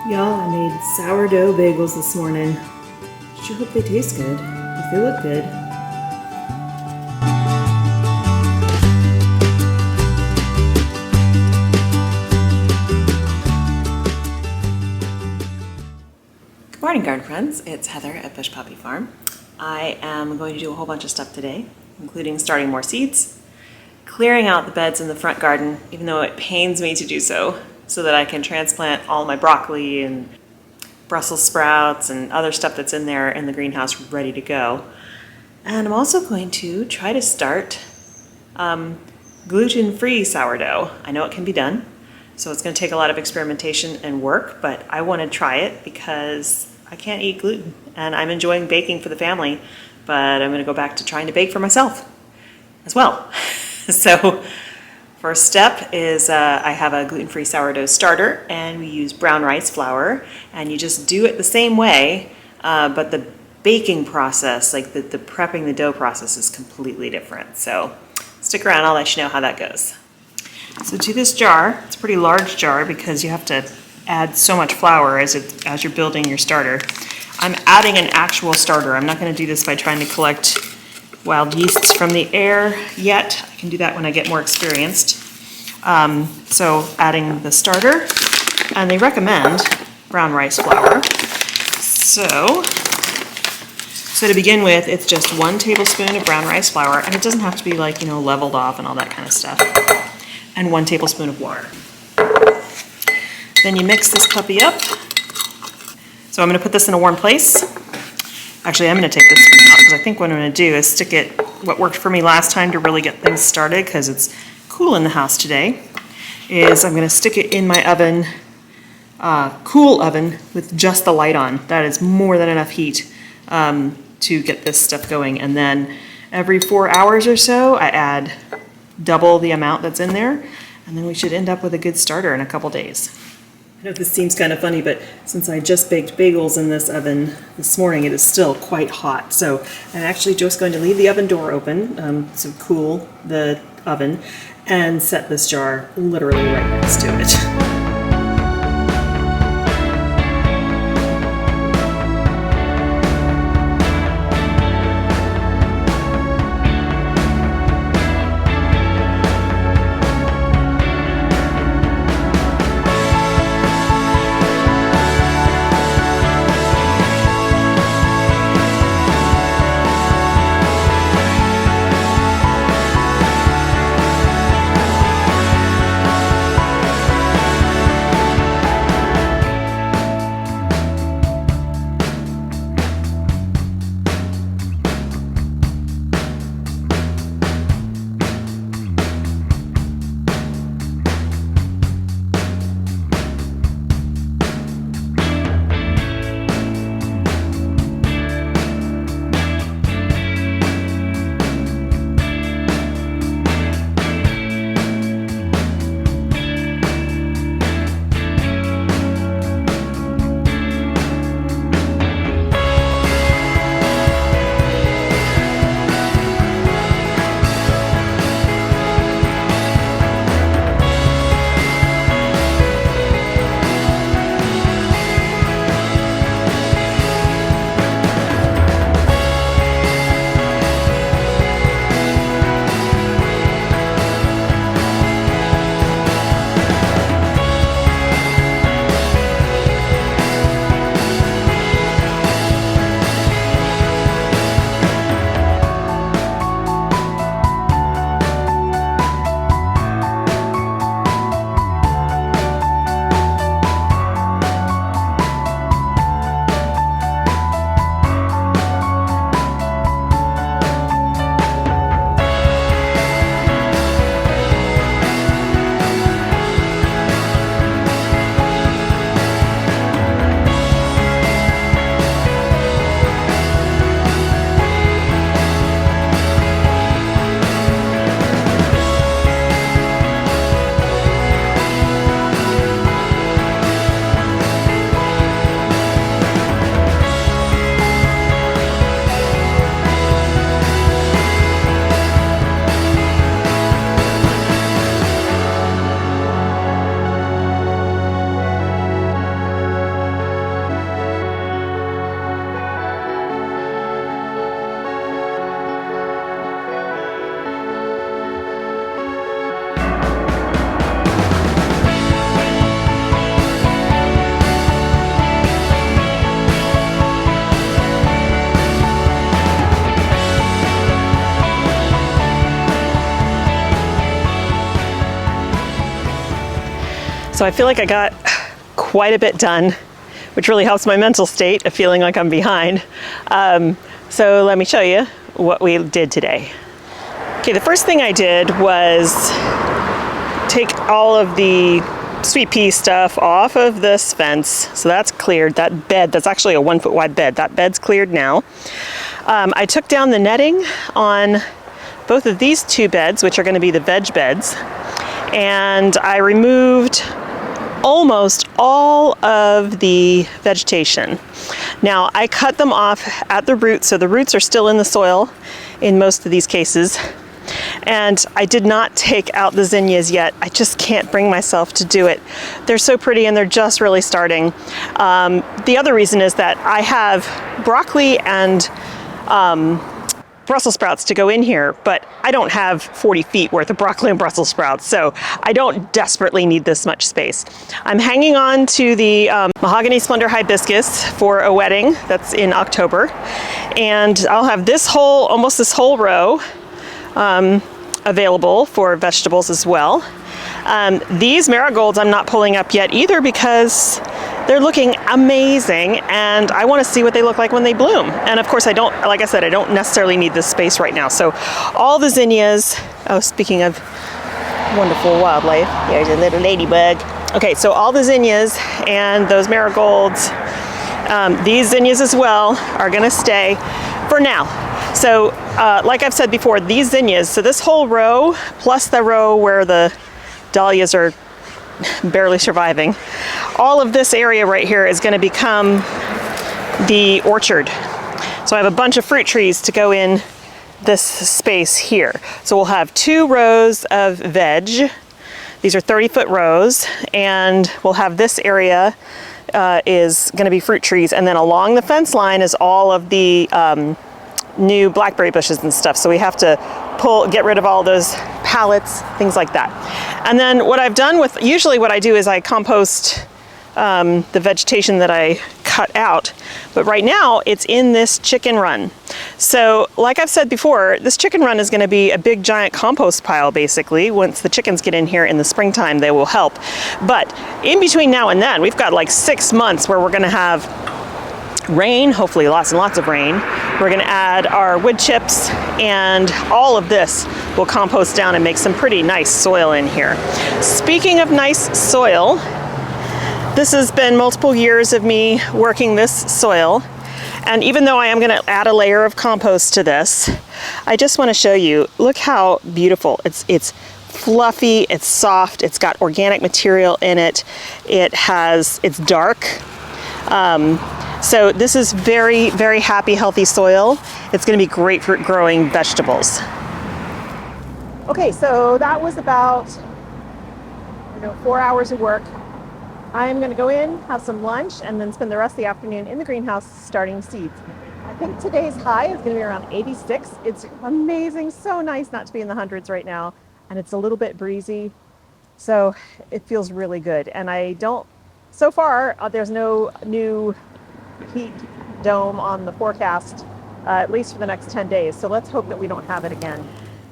Y'all, I made sourdough bagels this morning. Sure hope they taste good. If they look good. Good morning, garden friends. It's Heather at Bush Poppy Farm. I am going to do a whole bunch of stuff today, including starting more seeds, clearing out the beds in the front garden, even though it pains me to do so that I can transplant all my broccoli and Brussels sprouts and other stuff that's in there in the greenhouse ready to go. And I'm also going to try to start gluten-free sourdough. I know it can be done, so it's going to take a lot of experimentation and work, but I want to try it because I can't eat gluten and I'm enjoying baking for the family, but I'm going to go back to trying to bake for myself as well. So first step is I have a gluten-free sourdough starter, and we use brown rice flour, and you just do it the same way, but the baking process, like the prepping the dough process, is completely different. So stick around, I'll let you know how that goes. So to this jar, it's a pretty large jar because you have to add so much flour as you're building your starter. I'm adding an actual starter. I'm not going to do this by trying to collect wild yeasts from the air yet. I can do that when I get more experienced. So adding the starter, and they recommend brown rice flour. So to begin with, it's just 1 tablespoon of brown rice flour, and it doesn't have to be like, leveled off and all that kind of stuff, and 1 tablespoon of water. Then you mix this puppy up. So I'm going to put this in a warm place. Actually, I'm going to take this one out because I think what I'm going to do is stick it, what worked for me last time to really get things started, because it's cool in the house today, is I'm going to stick it in my oven, cool oven with just the light on. That is more than enough heat to get this stuff going. And then every 4 hours or so, I add double the amount that's in there, and then we should end up with a good starter in a couple days. I know this seems kind of funny, but since I just baked bagels in this oven this morning, it is still quite hot. So I'm actually just going to leave the oven door open to cool the oven and set this jar literally right next to it. So I feel like I got quite a bit done, which really helps my mental state of feeling like I'm behind. So let me show you what we did today. Okay, the first thing I did was take all of the sweet pea stuff off of this fence. So that's cleared. That bed, that's actually a 1 foot wide bed. That bed's cleared now. I took down the netting on both of these two beds, which are going to be the veg beds. And I removed almost all of the vegetation. Now, I cut them off at the roots, so the roots are still in the soil in most of these cases. And I did not take out the zinnias yet. I just can't bring myself to do it. They're so pretty and they're just really starting. The other reason is that I have broccoli and Brussels sprouts to go in here, but I don't have 40 feet worth of broccoli and Brussels sprouts, so I don't desperately need this much space. I'm hanging on to the mahogany splendor hibiscus for a wedding that's in October, and I'll have this whole, almost this whole row available for vegetables as well. These marigolds I'm not pulling up yet either because they're looking amazing and I want to see what they look like when they bloom. And of course I don't, like I said, I don't necessarily need this space right now. So all the zinnias, oh, speaking of wonderful wildlife, there's a little ladybug. Okay, so all the zinnias and those marigolds, these zinnias as well are gonna stay for now. So like I've said before, these zinnias, so this whole row plus the row where the dahlias are barely surviving, all of this area right here is going to become the orchard. So I have a bunch of fruit trees to go in this space here. So we'll have 2 rows of veg. These are 30-foot rows, and we'll have this area is going to be fruit trees, and then along the fence line is all of the new blackberry bushes and stuff. So we have to get rid of all those pallets, things like that. And then what I've done with, usually what I do is I compost the vegetation that I cut out, but right now it's in this chicken run. So like I've said before, this chicken run is going to be a big giant compost pile basically. Once the chickens get in here in the springtime, they will help. But in between now and then, we've got like 6 months where we're going to have rain, hopefully lots and lots of rain. We're going to add our wood chips, and all of this will compost down and make some pretty nice soil in here. Speaking of nice soil, this has been multiple years of me working this soil, and even though I am going to add a layer of compost to this, I just want to show you, look how beautiful. It's fluffy, it's soft, it's got organic material in it, it's dark. So this is very, very happy, healthy soil. It's going to be great for growing vegetables. Okay, so that was about 4 hours of work. I'm going to go in, have some lunch, and then spend the rest of the afternoon in the greenhouse starting seeds. I think today's high is going to be around 86. It's amazing, so nice not to be in the hundreds right now, and it's a little bit breezy, so it feels really good. And so far, there's no new heat dome on the forecast, at least for the next 10 days. So let's hope that we don't have it again.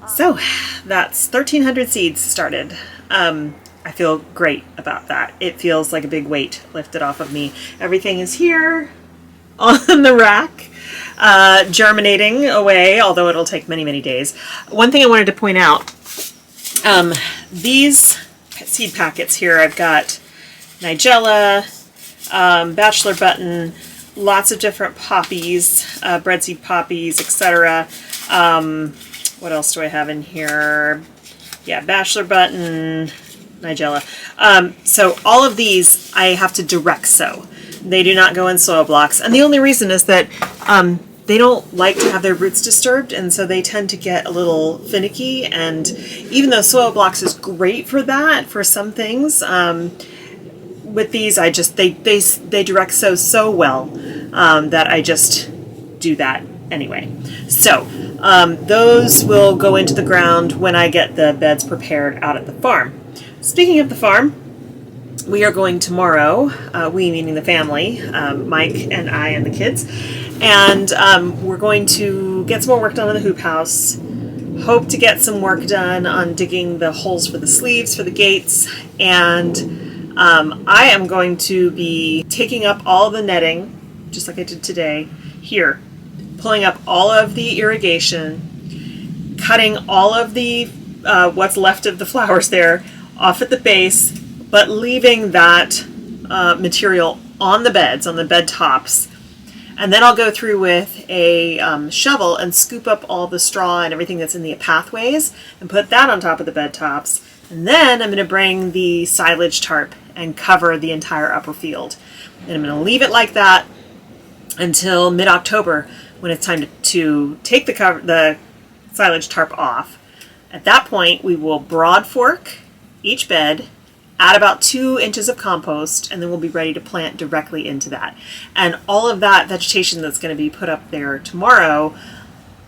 So that's 1,300 seeds started. I feel great about that. It feels like a big weight lifted off of me. Everything is here on the rack, germinating away, although it'll take many, many days. One thing I wanted to point out, these seed packets here, I've got Nigella, bachelor button, lots of different poppies, breadseed poppies, etc. What else do I have in here? Yeah, bachelor button, Nigella. So all of these I have to direct sow. They do not go in soil blocks, and the only reason is that they don't like to have their roots disturbed, and so they tend to get a little finicky. And even though soil blocks is great for that, for some things, with these they direct sow so well that I just do that anyway. So those will go into the ground when I get the beds prepared out at the farm. Speaking of the farm, we are going tomorrow, we meaning the family, Mike and I and the kids, and we're going to get some more work done on the hoop house, hope to get some work done on digging the holes for the sleeves for the gates, and I am going to be taking up all the netting, just like I did today, here, pulling up all of the irrigation, cutting all of the what's left of the flowers there off at the base, but leaving that material on the beds, on the bed tops. And then I'll go through with a shovel and scoop up all the straw and everything that's in the pathways and put that on top of the bed tops. And then I'm going to bring the silage tarp and cover the entire upper field. And I'm going to leave it like that until mid-October, when it's time to take the silage tarp off. At that point, we will broad fork each bed, add about 2 inches of compost, and then we'll be ready to plant directly into that. And all of that vegetation that's going to be put up there tomorrow,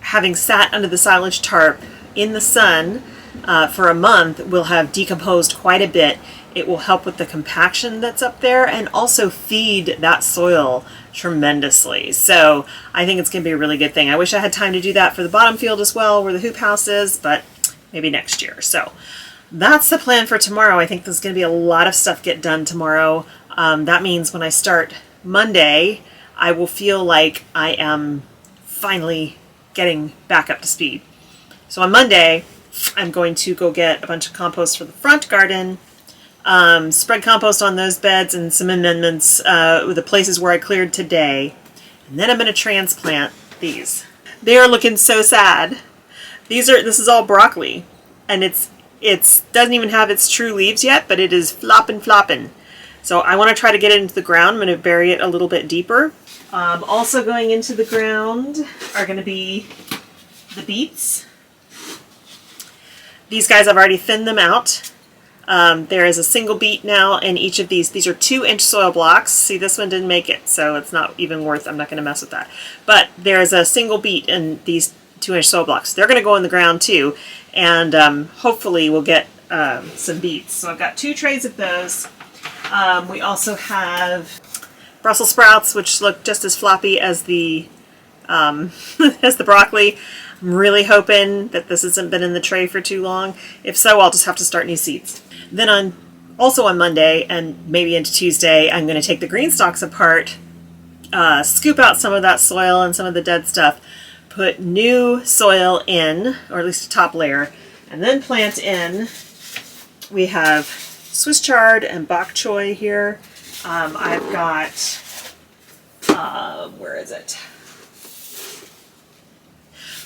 having sat under the silage tarp in the sun for a month, will have decomposed quite a bit. It will help with the compaction that's up there and also feed that soil tremendously. So I think it's going to be a really good thing. I wish I had time to do that for the bottom field as well, where the hoop house is, but maybe next year. So that's the plan for tomorrow. I think there's going to be a lot of stuff get done tomorrow. That means when I start Monday, I will feel like I am finally getting back up to speed. So on Monday, I'm going to go get a bunch of compost for the front garden, spread compost on those beds and some amendments with the places where I cleared today. And then I'm going to transplant these. They are looking so sad. This is all broccoli, and it doesn't even have its true leaves yet, but it is flopping. So I want to try to get it into the ground. I'm going to bury it a little bit deeper. Also going into the ground are going to be the beets. These guys, I've already thinned them out. There is a single beet now in each of these. These are 2-inch soil blocks. See, this one didn't make it, so it's not even worth, I'm not going to mess with that. But there's a single beet in these 2-inch soil blocks. They're going to go in the ground too, and hopefully we'll get some beets. So I've got 2 trays of those. We also have Brussels sprouts, which look just as floppy as the as the broccoli. I'm really hoping that this hasn't been in the tray for too long. If so, I'll just have to start new seeds. Then also on Monday and maybe into Tuesday, I'm going to take the green stalks apart, scoop out some of that soil and some of the dead stuff, put new soil in, or at least a top layer, and then plant in. We have Swiss chard and bok choy here. I've got, where is it?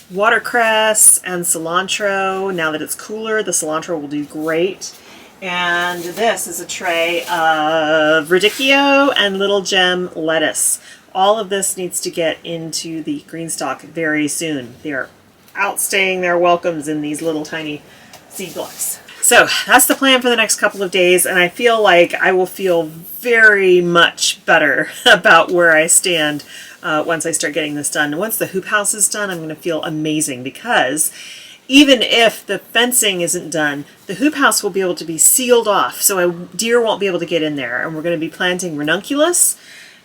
Watercress and cilantro. Now that it's cooler, the cilantro will do great. And this is a tray of radicchio and little gem lettuce. All of this needs to get into the green stalk very soon. They're outstaying their welcomes in these little tiny seed blocks. So that's the plan for the next couple of days, and I feel like I will feel very much better about where I stand once I start getting this done. And once the hoop house is done, I'm going to feel amazing, because even if the fencing isn't done, the hoop house will be able to be sealed off, so deer won't be able to get in there. And we're going to be planting ranunculus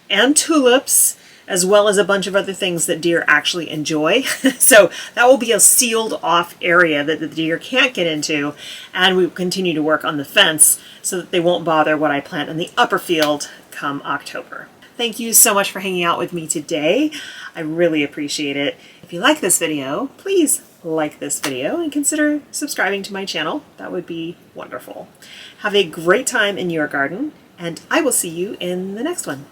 and tulips, as well as a bunch of other things that deer actually enjoy. So that will be a sealed off area that the deer can't get into, and we will continue to work on the fence so that they won't bother what I plant in the upper field come October. Thank you so much for hanging out with me today. I really appreciate it. If you like this video, please like this video and consider subscribing to my channel. That would be wonderful. Have a great time in your garden, and I will see you in the next one.